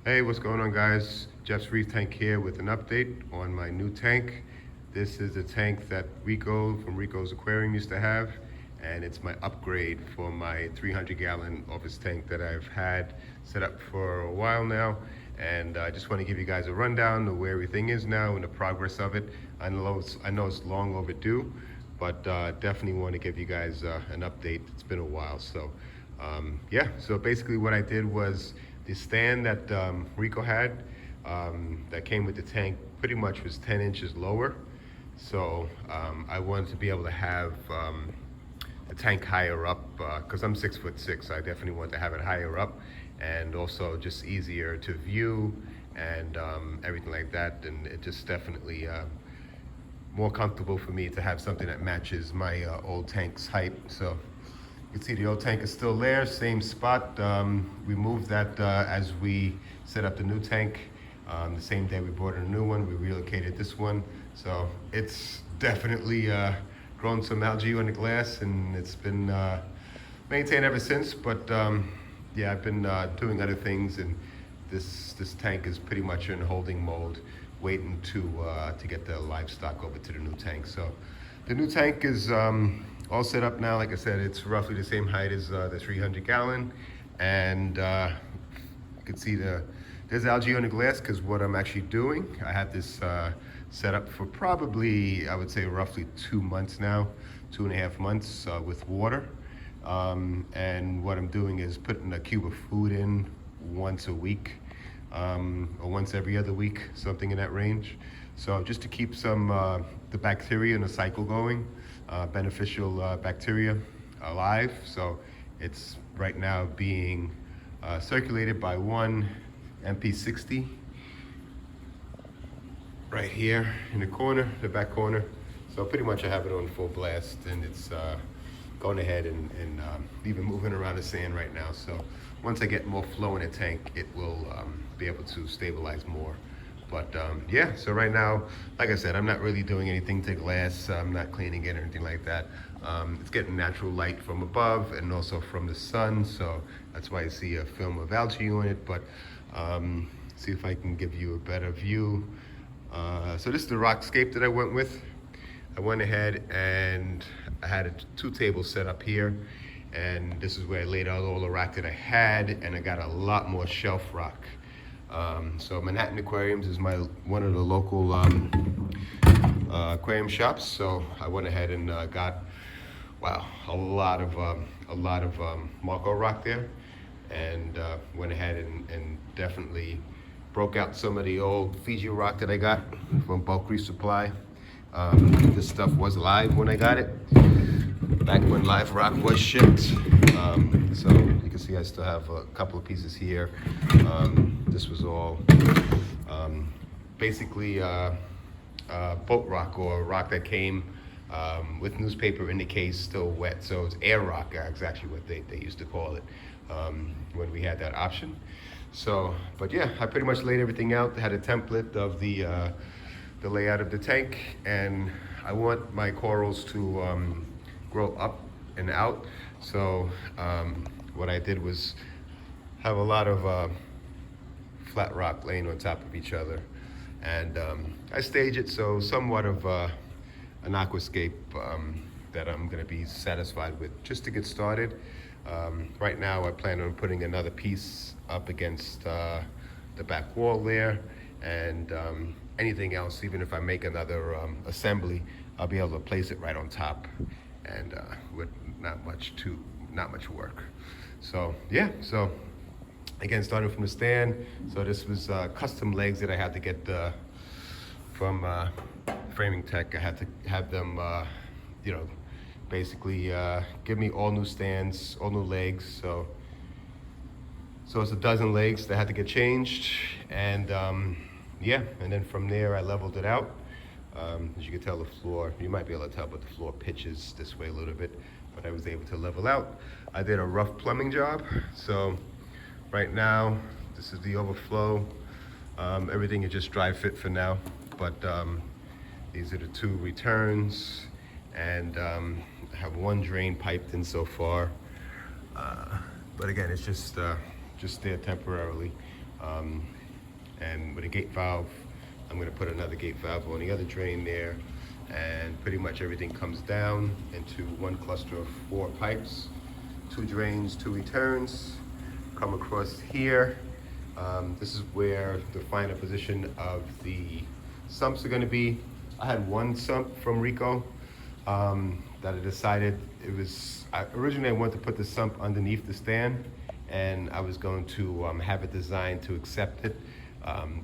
Hey, what's going on, guys? Jeff's Reef Tank here with an update on my new tank. This is a tank that Rico from Rico's Aquarium used to have, and it's my upgrade for my 300-gallon office tank that I've had set up for a while now. And I just want to give you guys a rundown of where everything is now and the progress of it. I know it's long overdue, but definitely want to give you guys an update. It's been a while, so yeah. So basically, what I did was the stand that Rico had that came with the tank pretty much was 10 inches lower. So I wanted to be able to have the tank higher up because I'm 6'6". I definitely want to have it higher up and also just easier to view and everything like that. And it just definitely more comfortable for me to have something that matches my old tank's height. So you can see the old tank is still there, same spot. We moved that as we set up the new tank. The same day we bought a new one, we relocated this one. So it's definitely grown some algae on the glass, and it's been maintained ever since. But yeah, I've been doing other things, and this tank is pretty much in holding mode, waiting to get the livestock over to the new tank. So the new tank is all set up now. Like I said, it's roughly the same height as the 300-gallon, and you can see there's algae on the glass because what I'm actually doing, I had this set up for probably, I would say, roughly 2 months now, 2.5 months with water. And what I'm doing is putting a cube of food in once a week, or once every other week, something in that range. So just to keep some the bacteria in the cycle going, beneficial bacteria alive. So it's right now being circulated by one MP60 right here in the corner, the back corner. So pretty much I have it on full blast, and it's going ahead and even moving around the sand right now. So once I get more flow in the tank, it will be able to stabilize more. But yeah, so right now, like I said, I'm not really doing anything to glass. I'm not cleaning it or anything like that. It's getting natural light from above and also from the sun, so that's why I see a film of algae on it. But see if I can give you a better view. So this is the Rockscape that I went with. I went ahead and I had 2 tables set up here, and this is where I laid out all the rock that I had, and I got a lot more shelf rock. So Manhattan Aquariums is one of the local aquarium shops. So I went ahead and got, wow, a lot of Marco rock there, and went ahead and definitely broke out some of the old Fiji rock that I got from Bulk Reef Supply. This stuff was live when I got it, back when live rock was shipped. So you can see I still have a couple of pieces here. This was all basically boat rock, or rock that came with newspaper in the case, still wet. So it's air rock, is actually what they used to call it when we had that option. So, but yeah, I pretty much laid everything out. I had a template of the layout of the tank, and I want my corals to grow up and out. So what I did was have a lot of flat rock laying on top of each other, and I stage it so somewhat of an aquascape that I'm going to be satisfied with just to get started. Right now I plan on putting another piece up against the back wall there, and anything else, even if I make another assembly, I'll be able to place it right on top, and with not much work. So yeah, so again, starting from the stand. So this was custom legs that I had to get from Framing Tech. I had to have them, you know, basically give me all new stands, all new legs. So it's a dozen legs that had to get changed, and yeah, and then from there I leveled it out. As you can tell, the floor, you might be able to tell, but the floor pitches this way a little bit, but I was able to level out. I did a rough plumbing job. So right now, this is the overflow. Everything is just dry fit for now, but these are the 2 returns, and I have 1 drain piped in so far. But again, it's just there temporarily. And with a gate valve, I'm gonna put another gate valve on the other drain there, and pretty much everything comes down into one cluster of 4 pipes, 2 drains, 2 returns, come across here. This is where the final position of the sumps are gonna be. I had one sump from Rico that I decided originally I wanted to put the sump underneath the stand, and I was going to have it designed to accept it,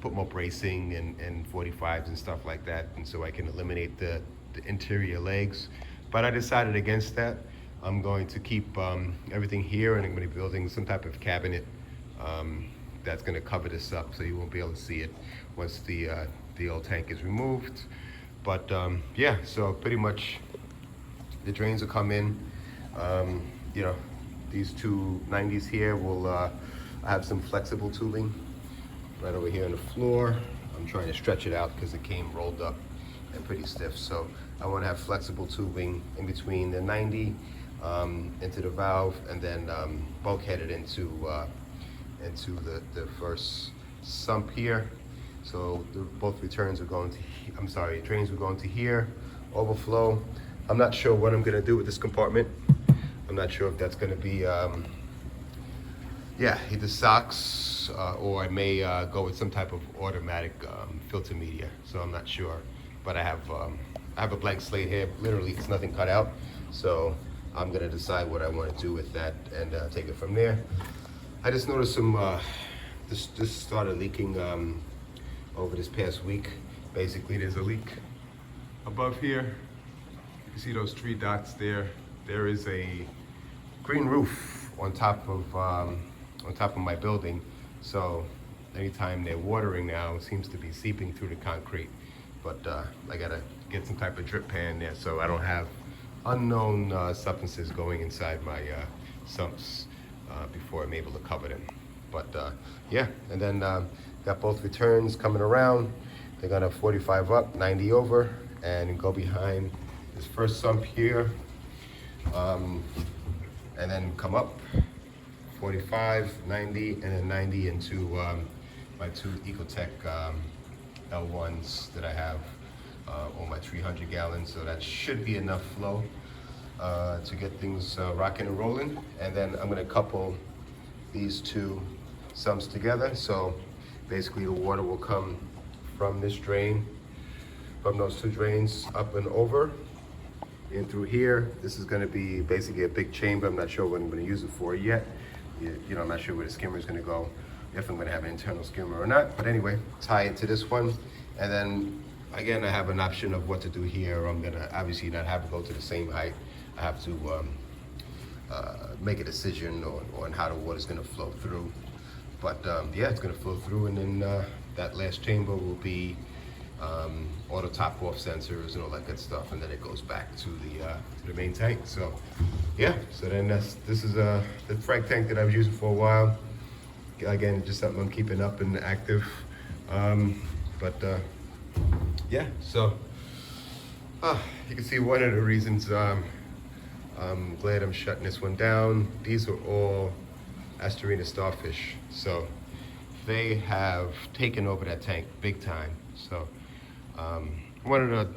put more bracing and 45s and stuff like that, and so I can eliminate the interior legs. But I decided against that. I'm going to keep everything here, and I'm going to be building some type of cabinet that's going to cover this up, so you won't be able to see it once the old tank is removed. But yeah, so pretty much the drains will come in. You know, these 2 90s here will have some flexible tubing right over here on the floor. I'm trying to stretch it out because it came rolled up and pretty stiff. So I want to have flexible tubing in between the 90 into the valve, and then bulkheaded into the first sump here. So both returns are going to, drains are going to here, overflow. I'm not sure what I'm gonna do with this compartment. I'm not sure if that's gonna be, yeah, either socks or I may go with some type of automatic filter media. So I'm not sure, but I have a blank slate here. Literally, it's nothing cut out. So I'm gonna decide what I wanna do with that and take it from there. I just noticed some, this started leaking over this past week. Basically, there's a leak above here. You can see those 3 dots there. There is a green roof on top of my building. So anytime they're watering now, it seems to be seeping through the concrete. But I gotta get some type of drip pan there so I don't have unknown substances going inside my sumps before I'm able to cover them. But yeah, and then got both returns coming around. They're gonna 45 up, 90 over, and go behind this first sump here, and then come up 45, 90, and then 90 into my 2 Ecotech L1s that I have on my 300 gallons. So that should be enough flow to get things rocking and rolling. And then I'm gonna couple these 2 sumps together. So basically the water will come from this drain, from those 2 drains up and over in through here. This is gonna be basically a big chamber. I'm not sure what I'm gonna use it for yet. You know, I'm not sure where the skimmer is gonna go, if I'm gonna have an internal skimmer or not. But anyway, tie it to this one. And then again, I have an option of what to do here. I'm gonna obviously not have to go to the same height. I have to make a decision on how the water's gonna flow through. But yeah, it's gonna flow through, and then that last chamber will be auto top off sensors and all that good stuff, and then it goes back to the main tank. So yeah, so then this is the frag tank that I was using for a while. Again, just something I'm keeping up and active. But yeah, so you can see one of the reasons I'm glad I'm shutting this one down. These are all Astorina starfish, so they have taken over that tank big time. So one of the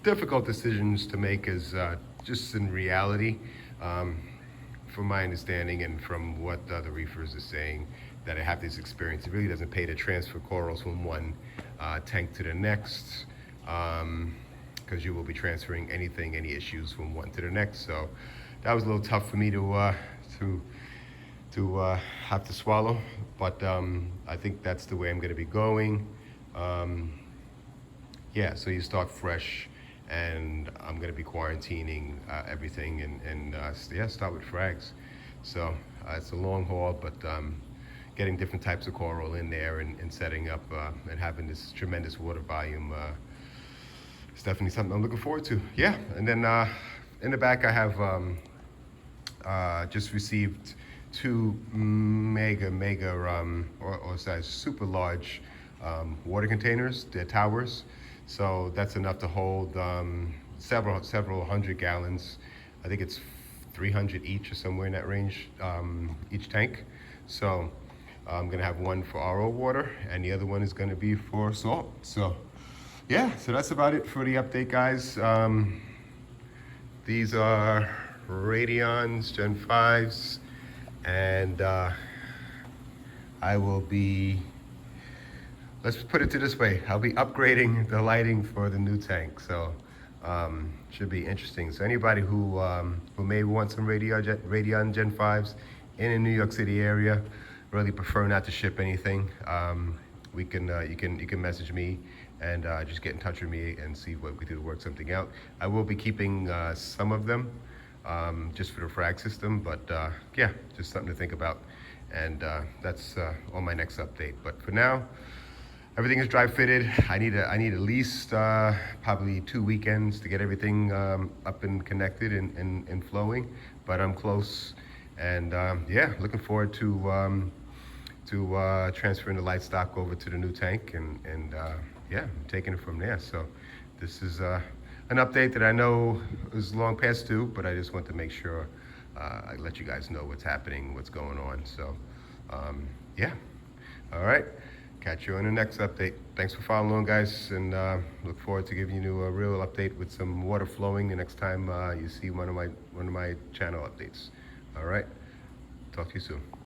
difficult decisions to make is just in reality, from my understanding and from what the other reefers are saying, that I have this experience. It really doesn't pay to transfer corals from one tank to the next, because you will be transferring any issues from one to the next. So that was a little tough for me to have to swallow, but I think that's the way I'm gonna be going. Yeah, so you start fresh, and I'm gonna be quarantining everything, and yeah, start with frags. So it's a long haul, but getting different types of coral in there and setting up and having this tremendous water volume is definitely something I'm looking forward to. Yeah, and then in the back I have just received 2 mega or size super large water containers. They're towers, so that's enough to hold several hundred gallons. I think it's 300 each or somewhere in that range, each tank. So I'm gonna have one for RO water, and the other one is gonna be for salt. So, yeah, so that's about it for the update, guys. These are Radeons Gen 5s, and I will be, let's put it this way, I'll be upgrading the lighting for the new tank. So should be interesting. So anybody who may want some Radeon Gen 5s in the New York City area, really prefer not to ship anything. You can message me and just get in touch with me and see what we do to work something out. I will be keeping some of them just for the frag system, but yeah, just something to think about. And that's on my next update. But for now, everything is dry fitted. I need at least probably 2 weekends to get everything up and connected and flowing, but I'm close. And yeah, looking forward to transferring the light stock over to the new tank and yeah, taking it from there. So this is an update that I know is long past due, but I just want to make sure I let you guys know what's happening, what's going on. So yeah, all right. Catch you on the next update. Thanks for following along, guys, and look forward to giving you a real update with some water flowing the next time you see one of my channel updates. All right, talk to you soon.